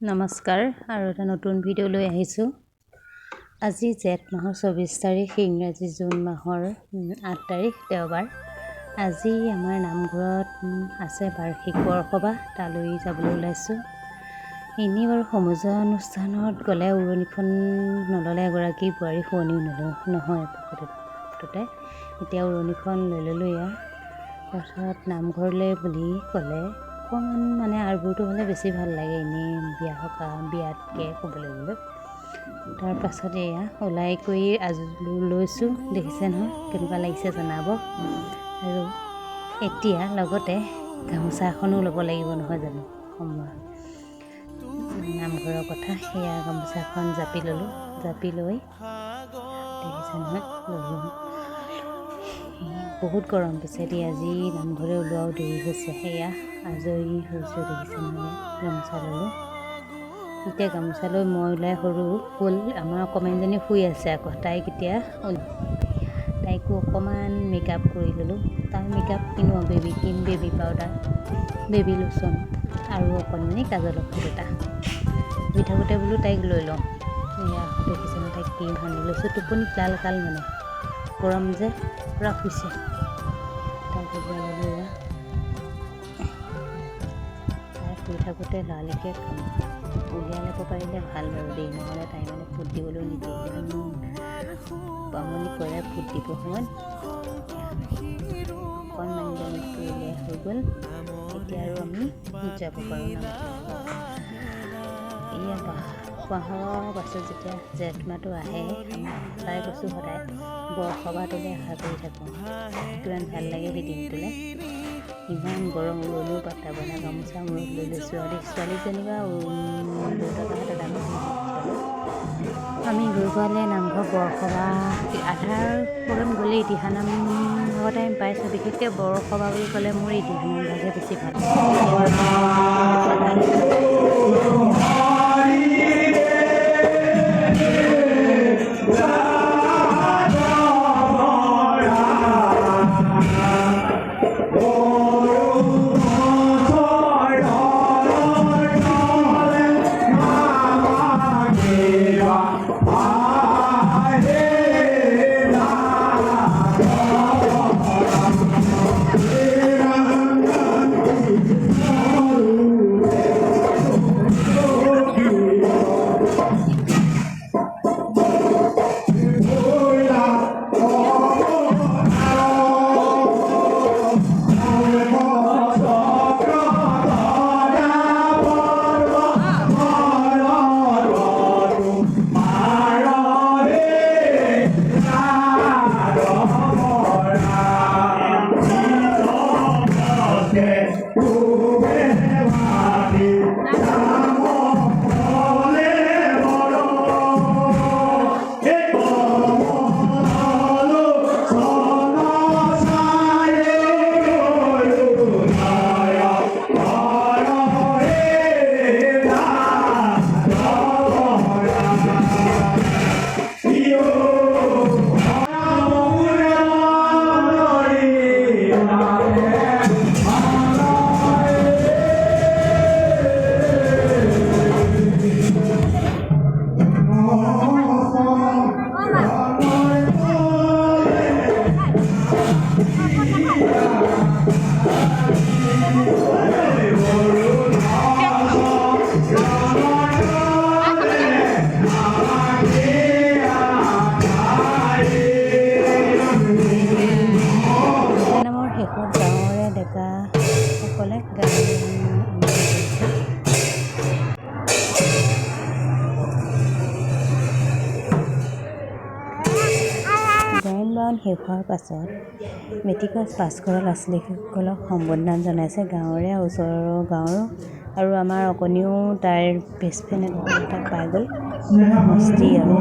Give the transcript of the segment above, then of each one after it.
নমস্কাৰ আৰু এটা নতুন ভিডিঅ' লৈ আহিছোঁ। আজি জেঠ মাহৰ 24 তাৰিখ, ইংৰাজী জুন মাহৰ 8 তাৰিখ দেওবাৰ। আজি আমাৰ নামঘৰত আছে বাৰ্ষিক বৰসভা, তালৈ যাবলৈ ওলাইছোঁ। এনেই বাৰু সমজুৱা অনুষ্ঠানত গ'লে উৰণিখন নল'লে এগৰাকী বোৱাৰী শুৱনি নহয় প্ৰকৃততে। এতিয়া উৰণিখন লৈ ল'লোঁ। অৰ্থাৎ নামঘৰলৈ বুলি ক'লে অকণমান আৰবোৰটো হ'লে বেছি ভাল লাগে, এনেই বিয়াতকৈ ক'বলৈ গ'লে। তাৰ পাছত ওলাই কৰি লৈছোঁ, দেখিছে নহয় কেনেকুৱা লাগিছে জনাব। আৰু এতিয়া লগতে গামোচা এখনো ল'ব লাগিব নহয় জানো, নামঘৰৰ কথা। সেয়া গামোচাখন জাপি ল'লোঁ, জাপি লৈ দেখিছে নহয় ল'লোঁ। বহুত গৰম পিছে আজি নামঘৰলৈ ওলোৱাও দেৰি হৈছে। সেয়া আজৰি হৈছোঁ, দেখিছে নহয় গামোচা ল'লোঁ। এতিয়া গামোচা লৈ মই ওলাই সৰু হ'ল। আমাৰ অকণমানিজনী শুই আছে আকৌ, তাইকো অকণমান মেকআপ কৰি ল'লোঁ। তাই মেকআপ কিনো baby cream, baby powder, baby lotion আৰু অকণমানি কাজলৰ ফুট এটা শুই থাকোঁতে বোলো তাইক লৈ লওঁ। দেখিছে নহয় তাইক ক্ৰীম সানি লৈছোঁ। টোপনি কাল গৰম যে পূৰা শুইছে। তাইক ল'লোঁ। তাই শুই থাকোঁতে লৰালৰিকৈ উলিয়াই ল'ব পাৰিলে ভাল বাৰু দেই, নহ'লে তাই ফুট দিবলৈ নিদিয়ে। আমনি কৰে ফুট দিব সময়ত। অকণমানি উলিয়াই হৈ গ'ল। এতিয়া আৰু আমি যাব পাৰোঁ নামঘৰলৈ। বহাগৰ পাছত যেতিয়া জেঠ মাহটো আহে, সঁচাই কৈছোঁ সদায় বৰসভাটোলৈ আশা কৰি থাকোঁ। কিমান ভাল লাগে সেই দিনটোলৈ। ইমান গৰম, উৰণিও পাত্তা বনা গামোচা মূৰত লৈ লৈছোঁ। আৰু ছোৱালীজনী বা দেউতাকাহঁতে ডাঙৰ আমি গৈ পালে নামঘৰ বৰসভা আধাৰ প্ৰগ্ৰেম গ'লেই দিহানাম ভাগৰ টাইম পাইছোঁ। বিশেষকৈ বৰসভা বুলি ক'লে মোৰ এই দিহানাম ভাগহে বেছি ভাল সকলে গায়ন শেষ হোৱাৰ পাছত মেট্ৰিক পাছ কৰা ল'ৰা ছোৱালীসকলক সম্বৰ্ধনা জনাইছে গাঁৱৰে, ওচৰৰ গাঁৱৰ। আৰু আমাৰ অকণিও তাইৰ বেষ্ট ফ্ৰেণ্ড এটা পাই গ'ল, মস্তি আৰু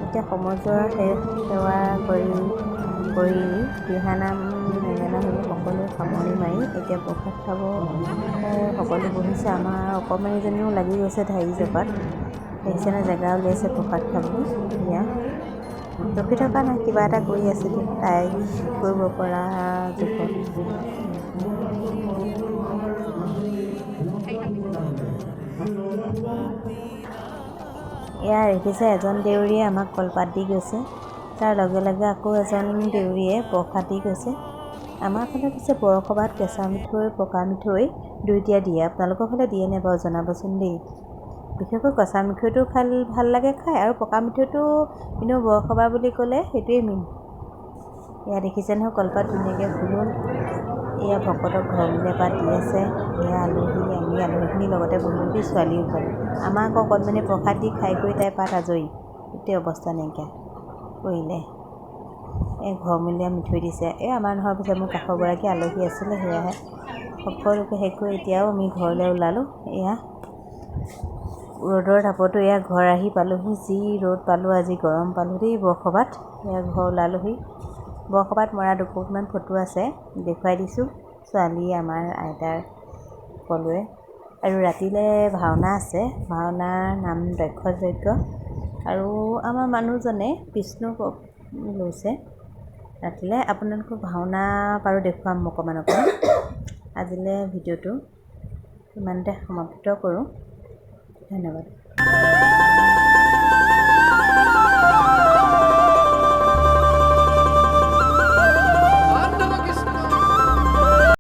এতিয়া সমজুৱা শেষ সেৱা কৰি দিহানাম সকলোৱে সামৰণি মাৰি এতিয়া প্ৰসাদ খাব সকলো বহিছে। আমাৰ অকণমানিজনীও লাগি গৈছে ঢাৰি জপাত। দেখিছেনে জেগা উলিয়াইছে প্ৰসাদ খাবলৈ। এয়া ৰখি থকা নাই, কিবা এটা কৰি আছে তাই কৰিব পৰা জোখত। এয়া দেখিছে এজন দেউৰীয়ে আমাক কলপাত দি গৈছে, তাৰ লগে লগে আকৌ এজন দেউৰীয়ে প্ৰসাদ দি গৈছে। আমাৰ ফালে পিছে বৰসবাহত কেঁচা মিঠৈ পকা মিঠৈ দুইটা দিয়ে, আপোনালোকৰ ফালে দিয়ে নে বাৰু জনাবচোন দেই। বিশেষকৈ কেঁচা মিঠৈটো খাই ভাল লাগে খাই, আৰু পকা মিঠৈটো এনেও বৰসবাহ বুলি ক'লে সেইটোৱেই মেইন। এয়া দেখিছে নহয় কলপাত ধুনীয়াকৈ ফুল। এয়া ভকতক ঘৰলৈ পাত দি আছে। এয়া আলহী, আমি আলহীখিনিৰ লগতে বহিলোঁ দেই, ছোৱালীও গ'ল। আমাৰ আকৌ অকণমানি প্ৰসাদ দি খাই কৰি তাই পাত আজৰি, গোটেই অৱস্থা নাইকিয়া কৰিলে। এই ঘৰমূলীয়া মিঠৈ দিছে। এই আমাৰ নহয় পিছে মোৰ কাষৰগৰাকী আলহী আছিলে, সেয়াহে সকলোকে শেষ কৰি এতিয়াও আমি ঘৰলৈ ওলালোঁ। এয়া ৰ'দৰ তাপতো এয়া ঘৰ আহি পালোহি, যি ৰ'দ পালোঁ আজি, গৰম পালোঁ দেই বৰসবাহত। এয়া ঘৰ ওলালোহি। বৰসবাহত মৰা দুকপীমান ফটো আছে, দেখুৱাই দিছোঁ। ছোৱালী, আমাৰ আইতাৰ সকলোৱে। আৰু ৰাতিলৈ ভাওনা আছে, ভাওনাৰ নাম দক্ষ যজ্ঞ, আৰু আমাৰ মানুহজনে বিষ্ণু লৈছে ৰাতিলৈ। আপোনালোকক ভাওনা বাৰু দেখুৱাম অকণমান। আজিলৈ ভিডিঅ'টো ইমানতে সমাপ্ত কৰোঁ। ধন্যবাদ।